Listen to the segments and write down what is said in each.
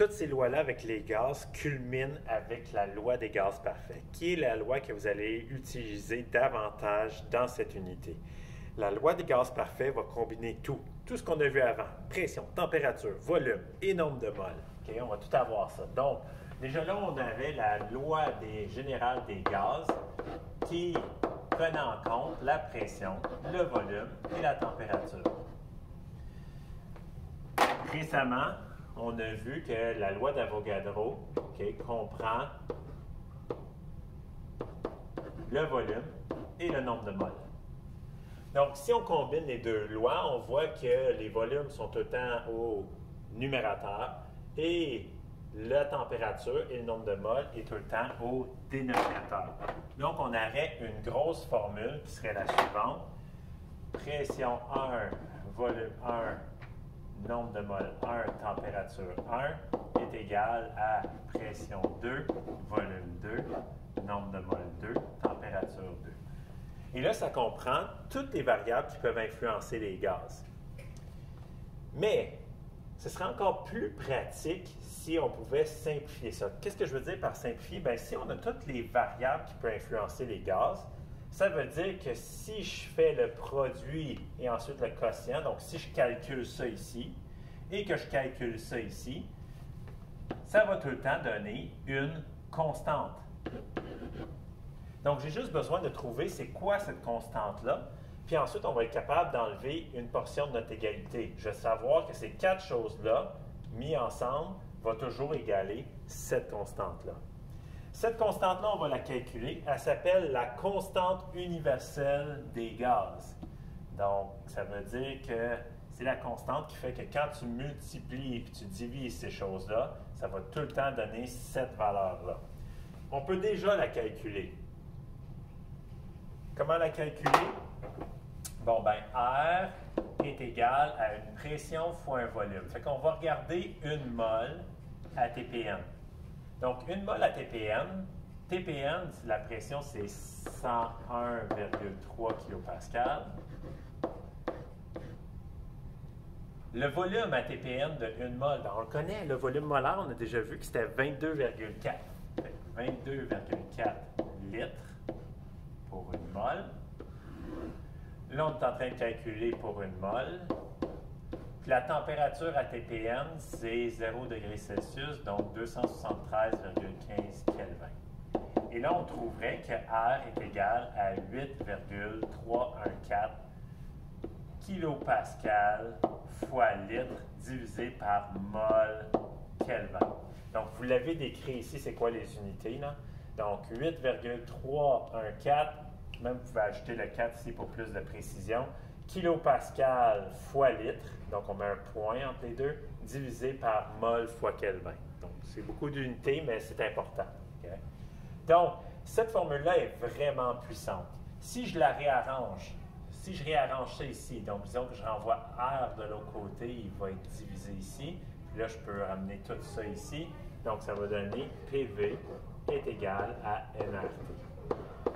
toutes ces lois-là avec les gaz culminent avec la loi des gaz parfaits, qui est la loi que vous allez utiliser davantage dans cette unité. La loi des gaz parfaits va combiner tout ce qu'on a vu avant, pression, température, volume et nombre de moles. Okay? On va tout avoir ça. Donc, déjà là, on avait la loi générale des gaz qui prenait en compte la pression, le volume et la température. Récemment, on a vu que la loi d'Avogadro comprend le volume et le nombre de moles. Donc, si on combine les deux lois, on voit que les volumes sont tout le temps au numérateur et la température et le nombre de moles est tout le temps au dénominateur. Donc, on aurait une grosse formule qui serait la suivante. Pression 1, volume 1, nombre de moles 1, température 1 est égal à pression 2, volume 2, nombre de moles 2, température 2. Et là, ça comprend toutes les variables qui peuvent influencer les gaz. Mais, ce serait encore plus pratique si on pouvait simplifier ça. Qu'est-ce que je veux dire par simplifier? Bien, si on a toutes les variables qui peuvent influencer les gaz, ça veut dire que si je fais le produit et ensuite le quotient, donc si je calcule ça ici et que je calcule ça ici, ça va tout le temps donner une constante. Donc, j'ai juste besoin de trouver c'est quoi cette constante-là, puis ensuite, on va être capable d'enlever une portion de notre égalité. Je vais savoir que ces quatre choses-là, mis ensemble, va toujours égaler cette constante-là. Cette constante-là, on va la calculer. Elle s'appelle la constante universelle des gaz. Donc, ça veut dire que c'est la constante qui fait que quand tu multiplies et tu divises ces choses-là, ça va tout le temps donner cette valeur-là. On peut déjà la calculer. Comment la calculer? Bon, bien, R est égal à une pression fois un volume. Fait qu'on va regarder une mole à TPM. Donc, une mole à TPM, la pression, c'est 101,3 kPa. Le volume à TPM de 1 mole, ben on le connaît, le volume molaire, on a déjà vu que c'était 22,4. 22,4 litres pour une mole. Là, on est en train de calculer pour une mole. Puis la température à TPM, c'est 0 degrés Celsius, donc 273,15 Kelvin. Et là, on trouverait que R est égal à 8,314 kilopascal fois litre divisé par mol Kelvin. Donc, vous l'avez décrit ici, c'est quoi les unités, là? Donc, 8,314, même vous pouvez ajouter le 4 ici pour plus de précision, kilopascal fois litre, donc on met un point entre les deux, divisé par mol fois Kelvin. Donc, c'est beaucoup d'unités, mais c'est important. Okay? Donc, cette formule-là est vraiment puissante. Si je la réarrange, si je réarrange ça ici, donc disons que je renvoie R de l'autre côté, il va être divisé ici. Puis là, je peux ramener tout ça ici. Donc, ça va donner PV est égal à nRT.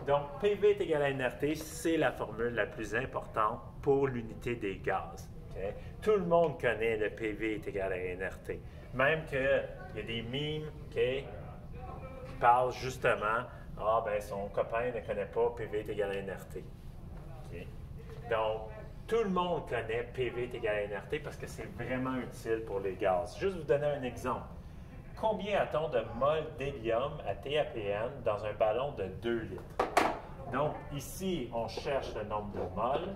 Donc, PV est égal à nRT, c'est la formule la plus importante pour l'unité des gaz. Okay? Tout le monde connaît le PV est égal à nRT. Même qu'il y a des mimes qui parlent justement, ah ben son copain ne connaît pas PV est égal à nRT. Okay? Donc, tout le monde connaît PV est égal à nRT parce que c'est vraiment utile pour les gaz. Juste vous donner un exemple. Combien a-t-on de moles d'hélium à TAPN dans un ballon de 2 litres? Donc, ici, on cherche le nombre de moles.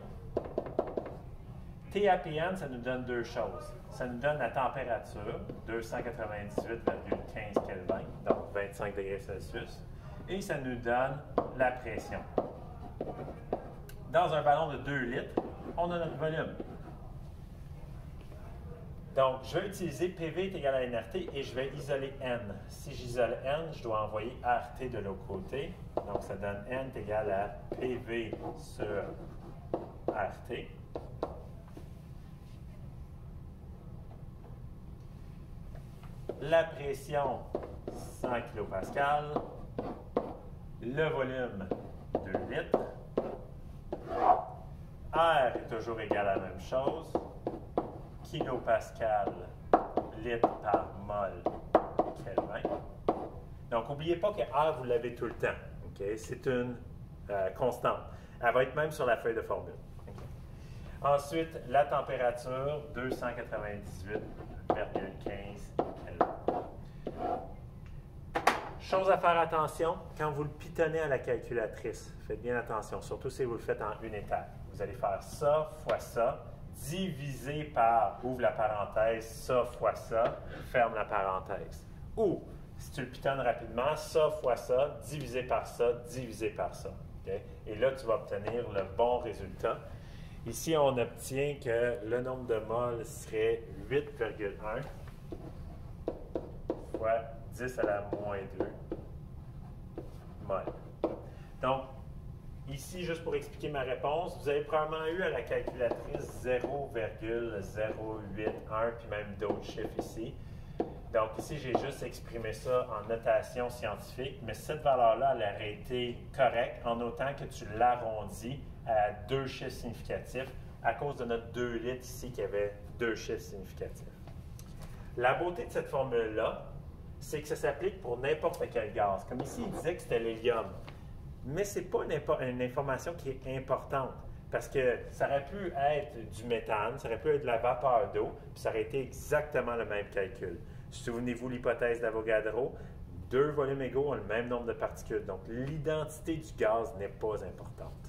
TAPN, ça nous donne deux choses. Ça nous donne la température, 298,15 Kelvin, donc 25 degrés Celsius. Et ça nous donne la pression. Dans un ballon de 2 litres, on a notre volume. Donc, je vais utiliser PV est égal à nRT et je vais isoler N. Si j'isole N, je dois envoyer RT de l'autre côté. Donc, ça donne N est égal à PV sur RT. La pression, 100 kPa. Le volume, 2 litres. R est toujours égal à la même chose. Kilopascal, litre par mol Kelvin. Donc, n'oubliez pas que R, vous l'avez tout le temps. Okay? C'est une constante. Elle va être même sur la feuille de formule. Okay? Ensuite, la température, 298,15 Kelvin. Chose à faire attention, quand vous le pitonnez à la calculatrice, faites bien attention, surtout si vous le faites en une étape. Vous allez faire ça fois ça, divisé par, ouvre la parenthèse, ça fois ça, ferme la parenthèse. Ou, si tu le pitonnes rapidement, ça fois ça, divisé par ça, divisé par ça. Okay? Et là, tu vas obtenir le bon résultat. Ici, on obtient que le nombre de moles serait 8,1 fois 10 à la moins 2 moles. Donc, ici, juste pour expliquer ma réponse, vous avez probablement eu à la calculatrice 0,081, puis même d'autres chiffres ici. Donc ici, j'ai juste exprimé ça en notation scientifique, mais cette valeur-là, elle aurait été correcte en autant que tu l'arrondis à deux chiffres significatifs à cause de notre 2 litres ici qui avait deux chiffres significatifs. La beauté de cette formule-là, c'est que ça s'applique pour n'importe quel gaz. Comme ici, il disait que c'était l'hélium. Mais ce n'est pas une information qui est importante parce que ça aurait pu être du méthane, ça aurait pu être de la vapeur d'eau, puis ça aurait été exactement le même calcul. Souvenez-vous l'hypothèse d'Avogadro, deux volumes égaux ont le même nombre de particules. Donc, l'identité du gaz n'est pas importante.